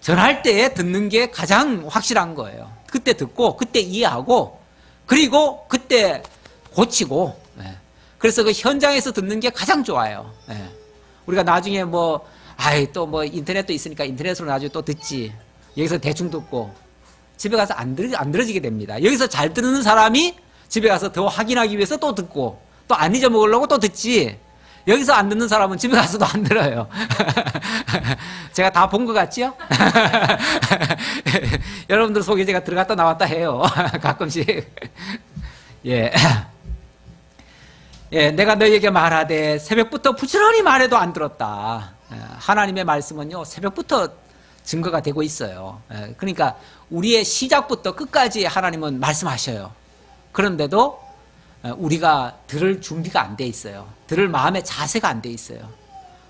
전할 때 듣는 게 가장 확실한 거예요. 그때 듣고 그때 이해하고 그리고 그때 고치고. 그래서 그 현장에서 듣는 게 가장 좋아요. 우리가 나중에 또 인터넷도 있으니까 인터넷으로 나중에 또 듣지. 여기서 대충 듣고 집에 가서 안 들어지게 됩니다. 여기서 잘 듣는 사람이 집에 가서 더 확인하기 위해서 또 듣고 또 안 잊어먹으려고 또 듣지. 여기서 안 듣는 사람은 집에 가서도 안 들어요. 제가 다 본 것 같지요? 여러분들 속에 제가 들어갔다 나왔다 해요. 가끔씩. 내가 너희에게 말하되 새벽부터 부지런히 말해도 안 들었다. 하나님의 말씀은요, 새벽부터 증거가 되고 있어요. 그러니까 우리의 시작부터 끝까지 하나님은 말씀하셔요. 그런데도 우리가 들을 준비가 안 돼 있어요. 들을 마음의 자세가 안 돼 있어요.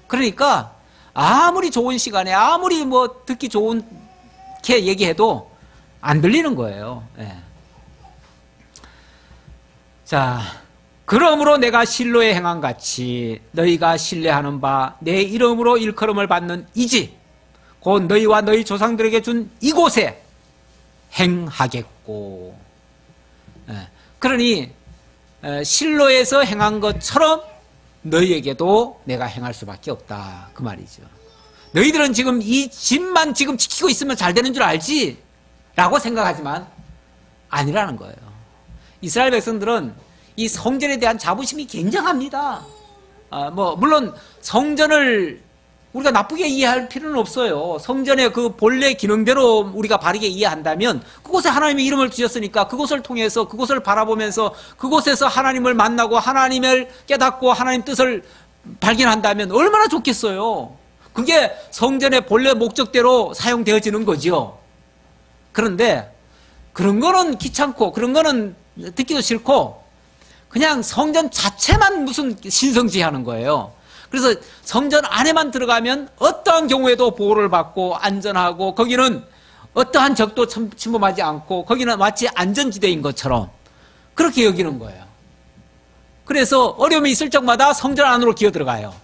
그러니까 아무리 좋은 시간에 아무리 듣기 좋게 얘기해도 안 들리는 거예요. 자, 그러므로 내가 실로에 행한 같이 너희가 신뢰하는 바 내 이름으로 일컬음을 받는 이 집 곧 너희와 너희 조상들에게 준 이곳에 행하겠고. 그러니 실로에서 행한 것처럼 너희에게도 내가 행할 수밖에 없다, 그 말이죠. 너희들은 지금 이 집만 지금 지키고 있으면 잘 되는 줄 알지? 라고 생각하지만 아니라는 거예요. 이스라엘 백성들은 이 성전에 대한 자부심이 굉장합니다. 물론 성전을 우리가 나쁘게 이해할 필요는 없어요. 성전의 그 본래 기능대로 우리가 바르게 이해한다면 그곳에 하나님의 이름을 주셨으니까 그곳을 통해서 그곳을 바라보면서 그곳에서 하나님을 만나고 하나님을 깨닫고 하나님 뜻을 발견한다면 얼마나 좋겠어요. 그게 성전의 본래 목적대로 사용되어지는 거죠. 그런데 그런 거는 귀찮고 그런 거는 듣기도 싫고 그냥 성전 자체만 무슨 신성지하는 거예요. 그래서 성전 안에만 들어가면 어떠한 경우에도 보호를 받고 안전하고 거기는 어떠한 적도 침범하지 않고 거기는 마치 안전지대인 것처럼 그렇게 여기는 거예요. 그래서 어려움이 있을 적마다 성전 안으로 기어 들어가요.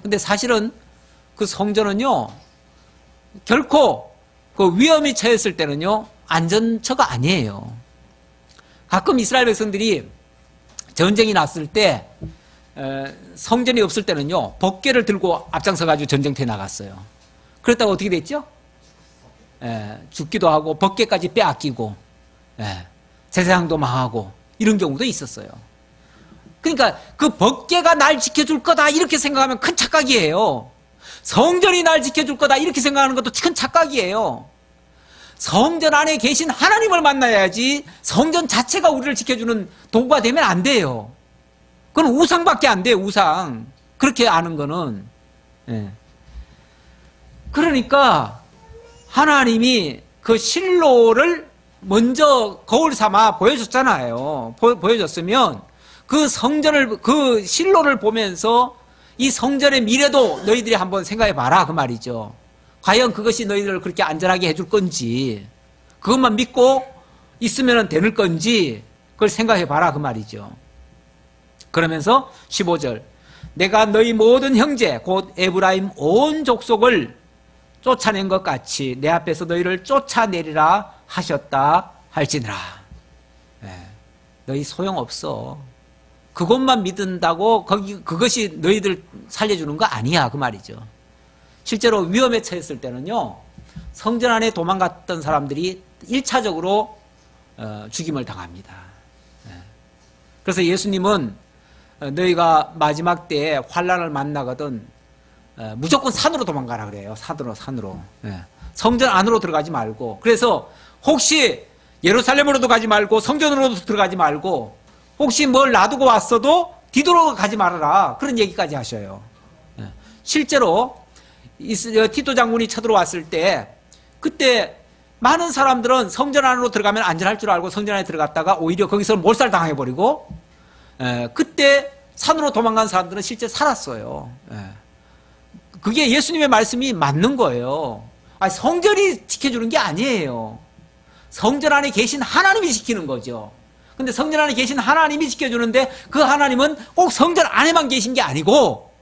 근데 사실은 그 성전은요, 결코 그 위험이 처했을 때는요, 안전처가 아니에요. 가끔 이스라엘 백성들이 전쟁이 났을 때 성전이 없을 때는요, 법궤를 들고 앞장서가지고 전쟁터에 나갔어요. 그랬다가 어떻게 됐죠? 죽기도 하고 법궤까지 빼앗기고 제사장도 망하고 이런 경우도 있었어요. 그러니까 그 법궤가 날 지켜줄 거다 이렇게 생각하면 큰 착각이에요. 성전이 날 지켜줄 거다 이렇게 생각하는 것도 큰 착각이에요. 성전 안에 계신 하나님을 만나야지 성전 자체가 우리를 지켜주는 도구가 되면 안 돼요. 그건 우상밖에 안 돼요. 우상. 그렇게 아는 거는. 그러니까 하나님이 그 실로를 먼저 거울 삼아 보여줬잖아요. 보여줬으면 그 성전을, 그 실로를 보면서 이 성전의 미래도 너희들이 한번 생각해 봐라 그 말이죠. 과연 그것이 너희들을 그렇게 안전하게 해줄 건지, 그것만 믿고 있으면 되는 건지 그걸 생각해 봐라 그 말이죠. 그러면서 15절, 내가 너희 모든 형제 곧 에브라임 온 족속을 쫓아낸 것 같이 내 앞에서 너희를 쫓아내리라 하셨다 할지니라. 너희 소용없어. 그것만 믿는다고 그것이 너희들 살려주는 거 아니야 그 말이죠. 실제로 위험에 처했을 때는요, 성전 안에 도망갔던 사람들이 1차적으로 죽임을 당합니다. 그래서 예수님은 너희가 마지막 때에 환난을 만나거든 무조건 산으로 도망가라 그래요. 산으로. 성전 안으로 들어가지 말고. 그래서 혹시 예루살렘으로도 가지 말고 성전으로도 들어가지 말고 혹시 뭘 놔두고 왔어도 뒤돌아가지 말아라. 그런 얘기까지 하셔요. 실제로 티토 장군이 쳐들어왔을 때 그때 많은 사람들은 성전 안으로 들어가면 안전할 줄 알고 성전 안에 들어갔다가 오히려 거기서 몰살당해버리고 그때 산으로 도망간 사람들은 실제 살았어요. 그게 예수님의 말씀이 맞는 거예요. 성전이 지켜주는 게 아니에요. 성전 안에 계신 하나님이 지키는 거죠. 근데 성전 안에 계신 하나님이 지켜주는데 그 하나님은 꼭 성전 안에만 계신 게 아니고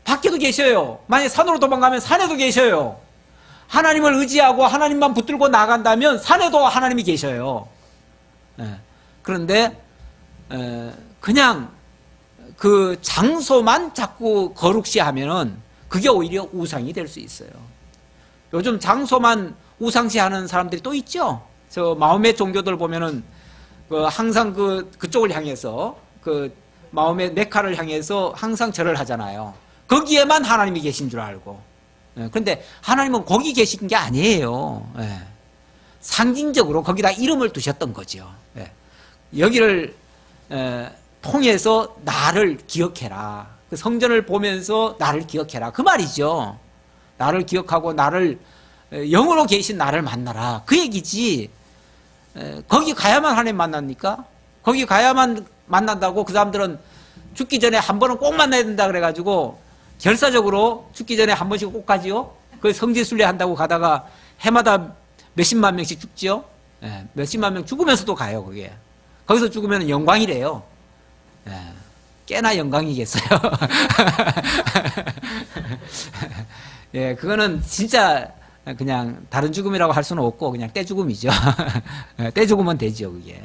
밖에도 계셔요. 만약에 산으로 도망가면 산에도 계셔요. 하나님을 의지하고 하나님만 붙들고 나간다면 산에도 하나님이 계셔요. 그런데 그냥 그 장소만 자꾸 거룩시하면은 그게 오히려 우상이 될 수 있어요. 요즘 장소만 우상시하는 사람들이 또 있죠. 저 마호메 종교들 보면은 항상 그쪽을 향해서 마호메 메카를 향해서 항상 절을 하잖아요. 거기에만 하나님이 계신 줄 알고. 그런데 하나님은 거기 계신 게 아니에요. 상징적으로 거기다 이름을 두셨던 거죠. 여기를 통해서 나를 기억해라. 그 성전을 보면서 나를 기억해라. 그 말이죠. 나를 기억하고 나를 영으로 계신 나를 만나라. 그 얘기지. 거기 가야만 하나님 만납니까? 거기 가야만 만난다고 그 사람들은 죽기 전에 한 번은 꼭 만나야 된다 그래가지고 결사적으로 죽기 전에 한 번씩 꼭 가지요. 그 성지순례 한다고 가다가 해마다 몇십만 명씩 죽지요. 몇십만 명 죽으면서도 가요. 그게 거기서 죽으면 영광이래요. 꽤나 영광이겠어요. 그거는 진짜 그냥 다른 죽음이라고 할 수는 없고 그냥 떼죽음이죠. 떼죽으면 되죠 그게.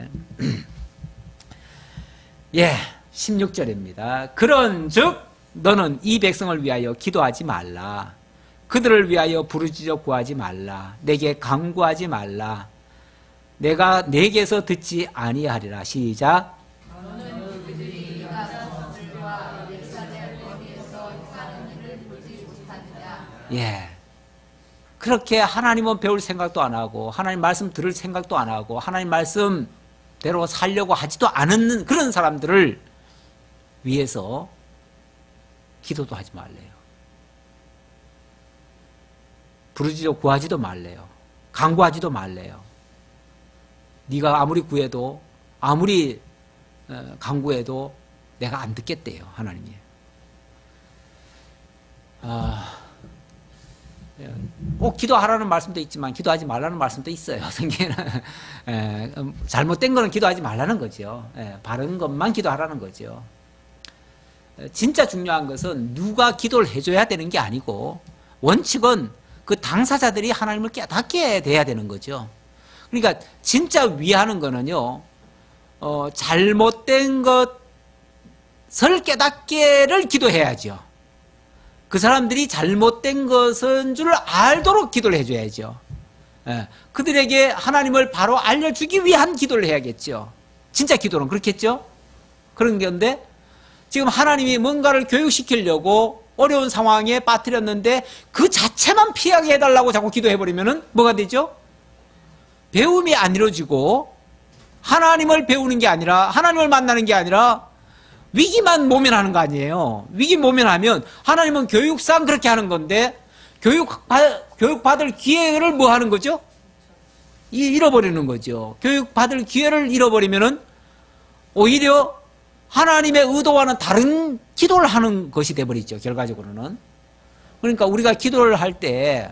16절입니다. 그런즉 너는 이 백성을 위하여 기도하지 말라. 그들을 위하여 부르짖어 구하지 말라. 내게 간구하지 말라. 내가 내게서 듣지 아니하리라. 시작. 너는 그들이 가서 들과 예루살렘 거리에서 사는 일을 보지 못하느냐. 그렇게 하나님은 배울 생각도 안 하고 하나님 말씀 들을 생각도 안 하고 하나님 말씀대로 살려고 하지도 않은 그런 사람들을 위해서 기도도 하지 말래요. 부르짖어 구하지도 말래요. 간구하지도 말래요. 네가 아무리 구해도 아무리 간구해도 내가 안 듣겠대요. 하나님이. 꼭 기도하라는 말씀도 있지만 기도하지 말라는 말씀도 있어요. 성경에는 잘못된 거는 기도하지 말라는 거죠. 바른 것만 기도하라는 거죠. 진짜 중요한 것은 누가 기도를 해줘야 되는 게 아니고 원칙은 그 당사자들이 하나님을 깨닫게 돼야 되는 거죠. 그러니까 진짜 위하는 거는요, 잘못된 것을 깨닫게를 기도해야죠. 그 사람들이 잘못된 것은 줄 알도록 기도를 해줘야죠. 그들에게 하나님을 바로 알려주기 위한 기도를 해야겠죠. 진짜 기도는 그렇겠죠. 그런 건데 지금 하나님이 뭔가를 교육시키려고 어려운 상황에 빠뜨렸는데 그 자체만 피하게 해달라고 자꾸 기도해버리면 뭐가 되죠? 배움이 안 이루어지고 하나님을 배우는 게 아니라 하나님을 만나는 게 아니라 위기만 모면하는 거 아니에요. 위기 모면하면 하나님은 교육상 그렇게 하는 건데 교육받을 기회를 뭐 하는 거죠? 잃어버리는 거죠. 교육받을 기회를 잃어버리면은 오히려 하나님의 의도와는 다른 기도를 하는 것이 돼버리죠. 결과적으로는. 그러니까 우리가 기도를 할 때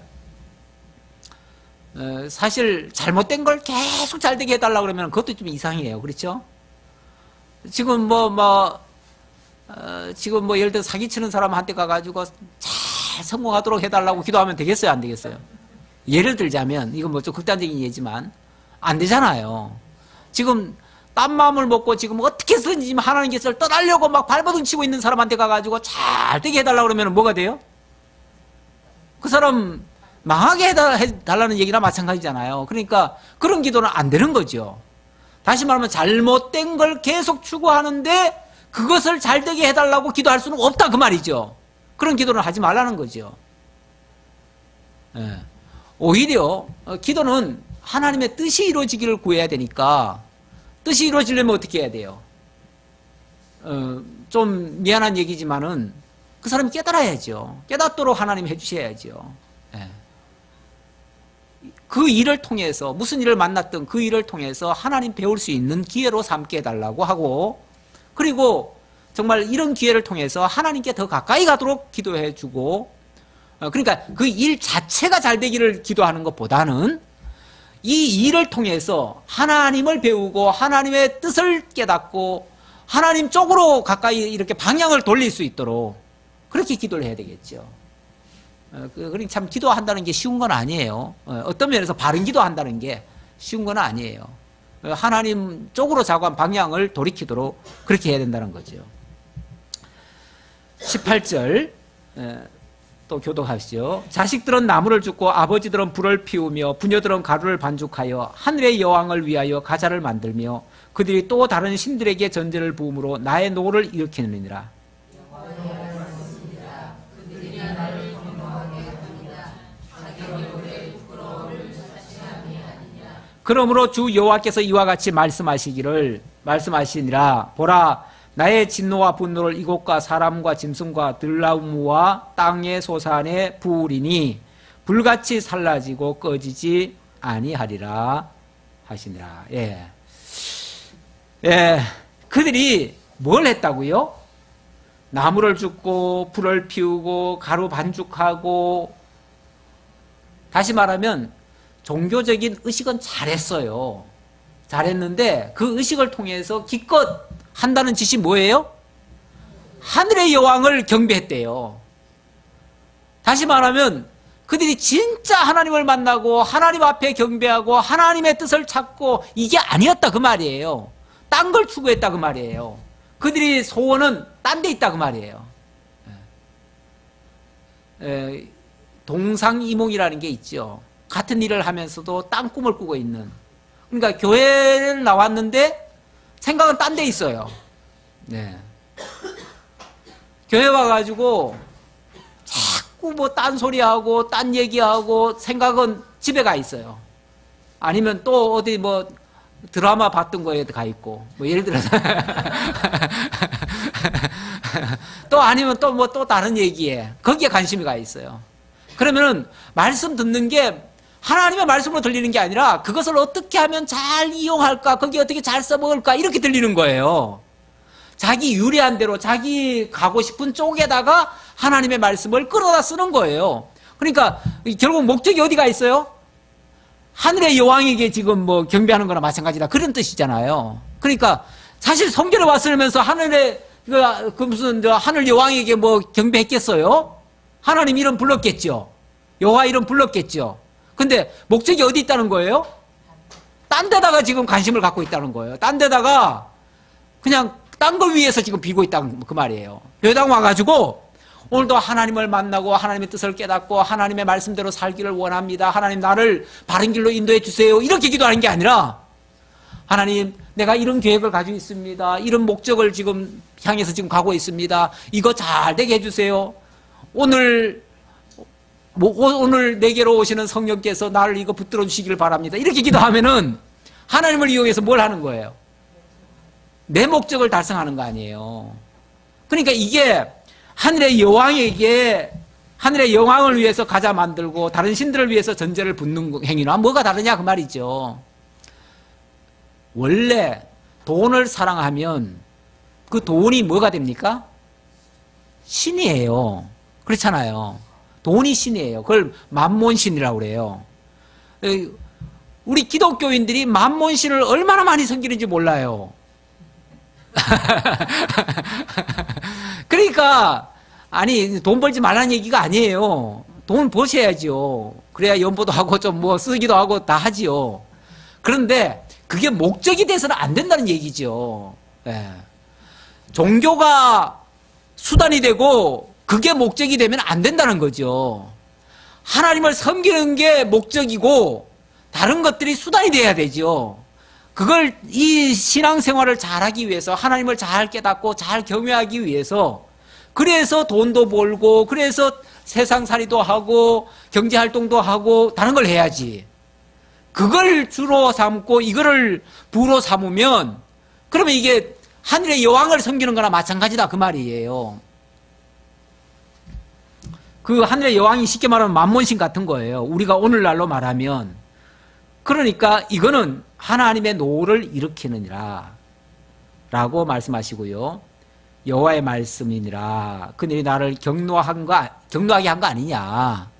사실 잘못된 걸 계속 잘 되게 해달라고 그러면 그것도 좀 이상해요. 그렇죠? 지금 지금 예를 들어 사기치는 사람한테 가가지고 잘 성공하도록 해달라고 기도하면 되겠어요? 안 되겠어요? 예를 들자면, 이건 좀 극단적인 예지만, 안 되잖아요. 지금, 딴 마음을 먹고 지금 어떻게 해서든지 하나님께서 떠나려고 막 발버둥 치고 있는 사람한테 가가지고 잘 되게 해달라고 그러면 뭐가 돼요? 그 사람 망하게 해달라는 얘기나 마찬가지잖아요. 그러니까 그런 기도는 안 되는 거죠. 다시 말하면 잘못된 걸 계속 추구하는데 그것을 잘 되게 해달라고 기도할 수는 없다 그 말이죠. 그런 기도는 하지 말라는 거죠. 오히려 기도는 하나님의 뜻이 이루어지기를 구해야 되니까 뜻이 이루어지려면 어떻게 해야 돼요? 좀 미안한 얘기지만은 그 사람이 깨달아야죠. 깨닫도록 하나님 해주셔야죠. 그 일을 통해서 무슨 일을 만났든 그 일을 통해서 하나님 배울 수 있는 기회로 삼게 해달라고 하고, 그리고 정말 이런 기회를 통해서 하나님께 더 가까이 가도록 기도해 주고, 그러니까 그 일 자체가 잘 되기를 기도하는 것보다는 이 일을 통해서 하나님을 배우고 하나님의 뜻을 깨닫고 하나님 쪽으로 가까이 이렇게 방향을 돌릴 수 있도록 그렇게 기도를 해야 되겠죠. 그러니까 참 기도한다는 게 쉬운 건 아니에요. 어떤 면에서 바른 기도한다는 게 쉬운 건 아니에요. 하나님 쪽으로 자꾸 방향을 돌이키도록 그렇게 해야 된다는 거죠. 18절 또 교독하시죠. 자식들은 나무를 줍고 아버지들은 불을 피우며 부녀들은 가루를 반죽하여 하늘의 여왕을 위하여 가자를 만들며 그들이 또 다른 신들에게 전제를 부음으로 나의 노를 일으키느니라. 그러므로 주 여호와께서 이와 같이 말씀하시니라. 보라, 나의 진노와 분노를 이곳과 사람과 짐승과 들나무와 땅의 소산에 부으리니 불같이 살라지고 꺼지지 아니하리라 하시니라. 그들이 뭘 했다고요? 나무를 줍고 불을 피우고 가루 반죽하고, 다시 말하면 종교적인 의식은 잘했어요. 잘했는데 그 의식을 통해서 기껏 한다는 짓이 뭐예요? 하늘의 여왕을 경배했대요. 다시 말하면 그들이 진짜 하나님을 만나고 하나님 앞에 경배하고 하나님의 뜻을 찾고 이게 아니었다 그 말이에요. 딴 걸 추구했다 그 말이에요. 그들이 소원은 딴 데 있다 그 말이에요. 동상이몽이라는 게 있죠. 같은 일을 하면서도 딴 꿈을 꾸고 있는. 그러니까 교회를 나왔는데 생각은 딴 데 있어요. 교회 와가지고 자꾸 딴 소리하고 딴 얘기하고 생각은 집에 가 있어요. 아니면 또 어디 드라마 봤던 거에 가 있고, 예를 들어서 또 아니면 또 다른 얘기에 거기에 관심이 가 있어요. 그러면은 말씀 듣는 게 하나님의 말씀으로 들리는 게 아니라 그것을 어떻게 하면 잘 이용할까, 거기에 어떻게 잘 써먹을까 이렇게 들리는 거예요. 자기 유리한 대로 자기 가고 싶은 쪽에다가 하나님의 말씀을 끌어다 쓰는 거예요. 그러니까 결국 목적이 어디가 있어요? 하늘의 여왕에게 지금 뭐 경배하는 거나 마찬가지다. 그런 뜻이잖아요. 그러니까 사실 성전에 왔으면서 하늘의 그 무슨 하늘 여왕에게 뭐 경배했겠어요? 하나님 이름 불렀겠죠. 여호와 이름 불렀겠죠. 근데 목적이 어디 있다는 거예요? 딴 데다가 지금 관심을 갖고 있다는 거예요. 딴 데다가 그냥 딴 거 위해서 지금 비고 있다는 그 말이에요. 교회당 와가지고 오늘도 하나님을 만나고 하나님의 뜻을 깨닫고 하나님의 말씀대로 살기를 원합니다. 하나님 나를 바른 길로 인도해 주세요. 이렇게 기도하는 게 아니라 하나님 내가 이런 계획을 가지고 있습니다. 이런 목적을 지금 향해서 지금 가고 있습니다. 이거 잘 되게 해주세요. 오늘 내게로 오시는 성령께서 나를 이거 붙들어 주시길 바랍니다. 이렇게 기도하면은 하나님을 이용해서 뭘 하는 거예요? 내 목적을 달성하는 거 아니에요. 그러니까 이게 하늘의 여왕에게 하늘의 여왕을 위해서 가자 만들고 다른 신들을 위해서 전제를 붓는 행위나 뭐가 다르냐 그 말이죠. 원래 돈을 사랑하면 그 돈이 뭐가 됩니까? 신이에요. 그렇잖아요. 돈이 신이에요. 그걸 만몬신이라고 그래요. 우리 기독교인들이 만몬신을 얼마나 많이 섬기는지 몰라요. 그러니까 아니 돈 벌지 말라는 얘기가 아니에요. 돈 버셔야죠. 그래야 연보도 하고 좀 뭐 쓰기도 하고 다 하지요. 그런데 그게 목적이 돼서는 안 된다는 얘기죠. 예. 종교가 수단이 되고 그게 목적이 되면 안 된다는 거죠. 하나님을 섬기는 게 목적이고 다른 것들이 수단이 돼야 되죠. 그걸 이 신앙생활을 잘하기 위해서 하나님을 잘 깨닫고 잘 경외하기 위해서 그래서 돈도 벌고 그래서 세상살이도 하고 경제활동도 하고 다른 걸 해야지. 그걸 주로 삼고 이거를 부로 삼으면 그러면 이게 하늘의 여왕을 섬기는 거나 마찬가지다 그 말이에요. 그 하늘의 여왕이 쉽게 말하면 만몬신 같은 거예요. 우리가 오늘날로 말하면. 그러니까 이거는 하나님의 노를 일으키느니라 라고 말씀하시고요. 여호와의 말씀이니라. 그들이 나를 경노하게 한 거 아니냐.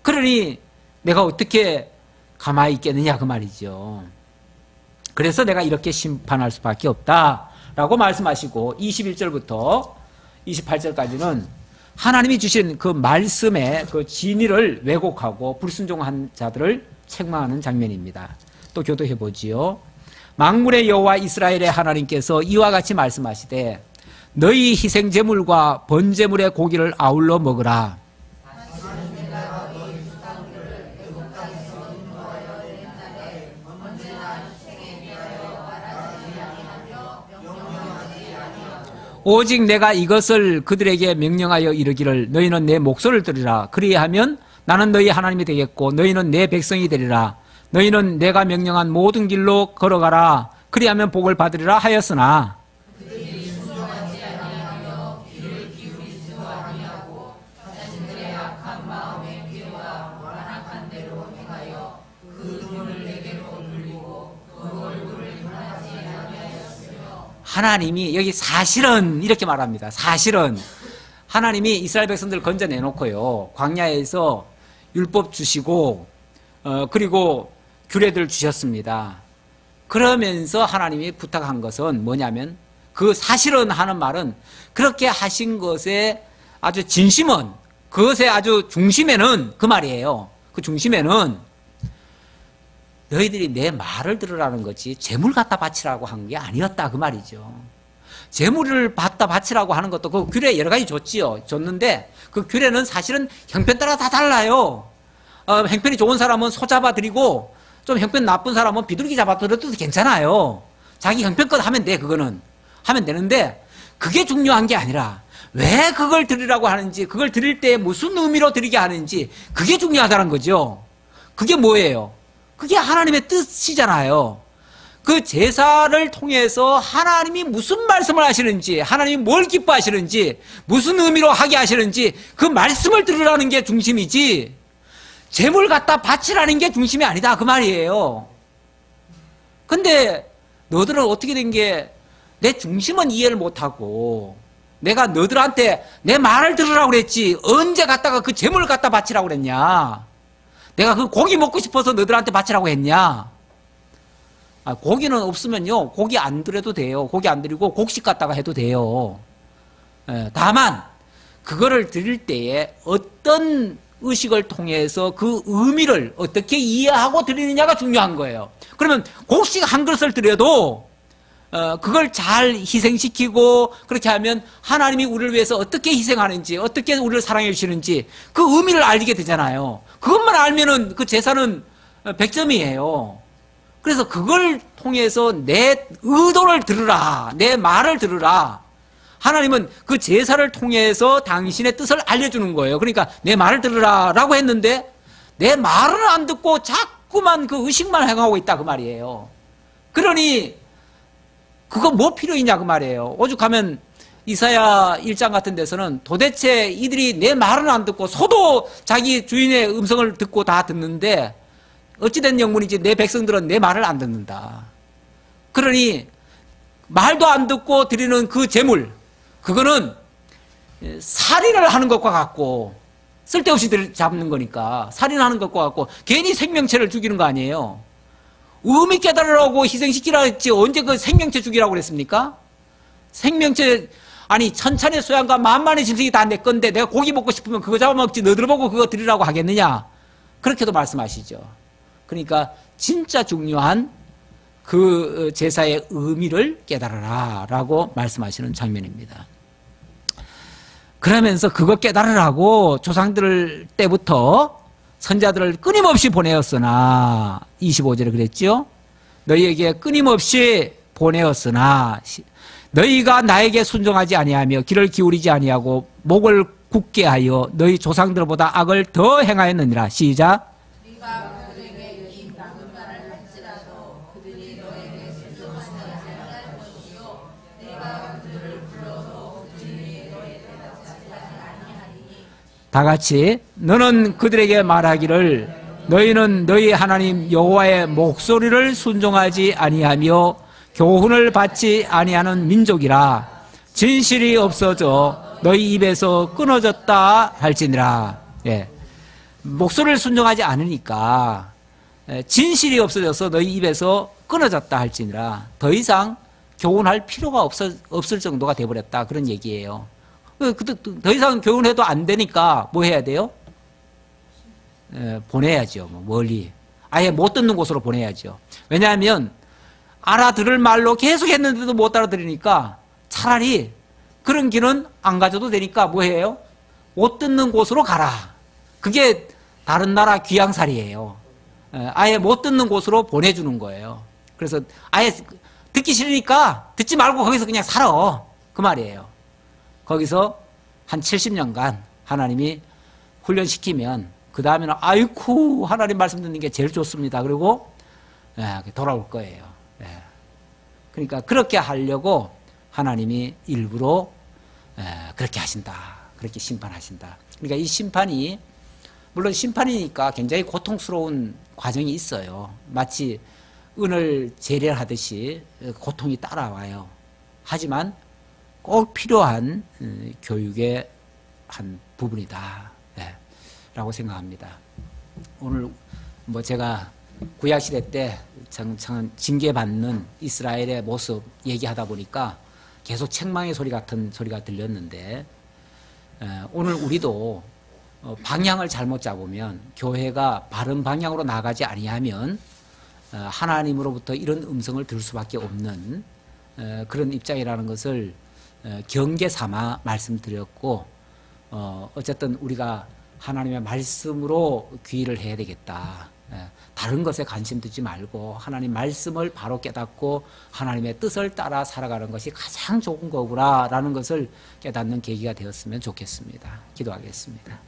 그러니 내가 어떻게 가만히 있겠느냐 그 말이죠. 그래서 내가 이렇게 심판할 수밖에 없다라고 말씀하시고 21절부터 28절까지는 하나님이 주신 그 말씀의 그 진리를 왜곡하고 불순종한 자들을 책망하는 장면입니다. 또 교도해 보지요. 만군의 여호와 이스라엘의 하나님께서 이와 같이 말씀하시되 너희 희생제물과 번제물의 고기를 아울러 먹으라. 오직 내가 이것을 그들에게 명령하여 이르기를 너희는 내 목소리를 들으라. 그리하면 나는 너희 하나님이 되겠고 너희는 내 백성이 되리라. 너희는 내가 명령한 모든 길로 걸어가라. 그리하면 복을 받으리라 하였으나 하나님이 여기 사실은 이렇게 말합니다. 사실은 하나님이 이스라엘 백성들을 건져내놓고요. 광야에서 율법 주시고 그리고 규례들 주셨습니다. 그러면서 하나님이 부탁한 것은 뭐냐면 그 사실은 하는 말은 그렇게 하신 것의 아주 진심은 그것의 아주 중심에는 그 말이에요. 그 중심에는 너희들이 내 말을 들으라는 거지 재물 갖다 바치라고 한 게 아니었다 그 말이죠. 재물을 갖다 바치라고 하는 것도 그 규례 여러 가지 줬는데 그 규례는 사실은 형편 따라 다 달라요. 형편이 좋은 사람은 소 잡아드리고 좀 형편 나쁜 사람은 비둘기 잡아드려도 괜찮아요. 자기 형편껏 하면 돼. 그거는 하면 되는데 그게 중요한 게 아니라 왜 그걸 드리라고 하는지 그걸 드릴 때 무슨 의미로 드리게 하는지 그게 중요하다는 거죠. 그게 뭐예요? 그게 하나님의 뜻이잖아요. 그 제사를 통해서 하나님이 무슨 말씀을 하시는지 하나님이 뭘 기뻐하시는지 무슨 의미로 하게 하시는지 그 말씀을 들으라는 게 중심이지 재물 갖다 바치라는 게 중심이 아니다 그 말이에요. 근데 너들은 어떻게 된 게 내 중심은 이해를 못하고 내가 너들한테 내 말을 들으라고 그랬지 언제 갖다가 그 재물을 갖다 바치라고 그랬냐? 내가 그 고기 먹고 싶어서 너들한테 바치라고 했냐? 고기는 없으면요 고기 안 드려도 돼요. 고기 안 드리고 곡식 갖다가 해도 돼요. 다만 그거를 드릴 때에 어떤 의식을 통해서 그 의미를 어떻게 이해하고 드리느냐가 중요한 거예요. 그러면 곡식 한 그릇을 드려도 그걸 잘 희생시키고 그렇게 하면 하나님이 우리를 위해서 어떻게 희생하는지 어떻게 우리를 사랑해 주시는지 그 의미를 알게 되잖아요. 그것만 알면은 그 제사는 100점이에요. 그래서 그걸 통해서 내 의도를 들으라, 내 말을 들으라. 하나님은 그 제사를 통해서 당신의 뜻을 알려주는 거예요. 그러니까 내 말을 들으라 라고 했는데 내 말을 안 듣고 자꾸만 그 의식만 행하고 있다 그 말이에요. 그러니 그거 뭐 필요 있냐 그 말이에요. 오죽하면 이사야 1장 같은 데서는 도대체 이들이 내 말은 안 듣고 소도 자기 주인의 음성을 듣고 다 듣는데 어찌된 영문이지 내 백성들은 내 말을 안 듣는다. 그러니 말도 안 듣고 드리는 그 제물, 그거는 살인을 하는 것과 같고 쓸데없이 잡는 거니까 살인하는 것과 같고 괜히 생명체를 죽이는 거 아니에요. 의미 깨달으라고 희생시키라 했지 언제 그 생명체 죽이라고 그랬습니까? 생명체 아니 천천의 소양과 만만의 짐승이 다 내 건데 내가 고기 먹고 싶으면 그거 잡아먹지 너들 보고 그거 드리라고 하겠느냐? 그렇게도 말씀하시죠. 그러니까 진짜 중요한 그 제사의 의미를 깨달아라 라고 말씀하시는 장면입니다. 그러면서 그거 깨달으라고 조상들 때부터 선자들을 끊임없이 보내었으나 25절에 그랬죠. 너희에게 끊임없이 보내었으나 너희가 나에게 순종하지 아니하며 귀를 기울이지 아니하고 목을 굳게 하여 너희 조상들보다 악을 더 행하였느니라. 시작. 네가 그들에게 이 모든 말을 할지라도 그들이 너에게 순종하지 아니할 것이요 내가 그들을 불러도 그들이 너에게 대답하지 아니하리니 다 같이 너는 그들에게 말하기를 너희는 너희 하나님 여호와의 목소리를 순종하지 아니하며 교훈을 받지 아니하는 민족이라 진실이 없어져 너희 입에서 끊어졌다 할지니라. 예. 목소리를 순종하지 않으니까 진실이 없어져서 너희 입에서 끊어졌다 할지니라. 더 이상 교훈할 필요가 없을 정도가 돼버렸다 그런 얘기예요. 더 이상 교훈해도 안 되니까 뭐 해야 돼요? 보내야죠. 멀리. 아예 못 듣는 곳으로 보내야죠. 왜냐하면 알아들을 말로 계속 했는데도 못 알아들으니까 차라리 그런 길은 안 가져도 되니까 뭐 해요? 못 듣는 곳으로 가라. 그게 다른 나라 귀양살이에요. 아예 못 듣는 곳으로 보내주는 거예요. 그래서 아예 듣기 싫으니까 듣지 말고 거기서 그냥 살아. 그 말이에요. 거기서 한 70년간 하나님이 훈련시키면 그 다음에는 아이쿠 하나님 말씀 듣는 게 제일 좋습니다. 그리고 돌아올 거예요. 그러니까 그렇게 하려고 하나님이 일부러 그렇게 하신다. 그렇게 심판하신다. 그러니까 이 심판이 물론 심판이니까 굉장히 고통스러운 과정이 있어요. 마치 은을 재련하듯이 고통이 따라와요. 하지만 꼭 필요한 교육의 한 부분이다 라고 생각합니다. 오늘 뭐 제가 구약시대 때 징계받는 이스라엘의 모습 얘기하다 보니까 계속 책망의 소리 같은 소리가 들렸는데 오늘 우리도 방향을 잘못 잡으면 교회가 바른 방향으로 나가지 아니하면 하나님으로부터 이런 음성을 들을 수밖에 없는 그런 입장이라는 것을 경계 삼아 말씀드렸고 어쨌든 우리가 하나님의 말씀으로 귀의를 해야 되겠다. 다른 것에 관심 두지 말고 하나님 말씀을 바로 깨닫고 하나님의 뜻을 따라 살아가는 것이 가장 좋은 거구나라는 것을 깨닫는 계기가 되었으면 좋겠습니다. 기도하겠습니다.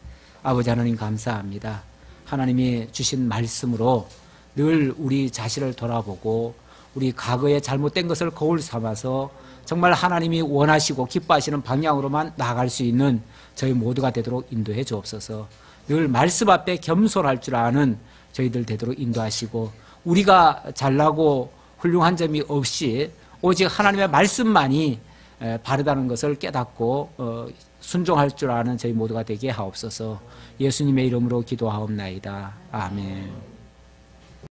아버지 하나님 감사합니다. 하나님이 주신 말씀으로 늘 우리 자신을 돌아보고 우리 과거의 잘못된 것을 거울 삼아서 정말 하나님이 원하시고 기뻐하시는 방향으로만 나아갈 수 있는 저희 모두가 되도록 인도해 주옵소서. 늘 말씀 앞에 겸손할 줄 아는 저희들 되도록 인도하시고 우리가 잘나고 훌륭한 점이 없이 오직 하나님의 말씀만이 바르다는 것을 깨닫고 순종할 줄 아는 저희 모두가 되게 하옵소서. 예수님의 이름으로 기도하옵나이다. 아멘.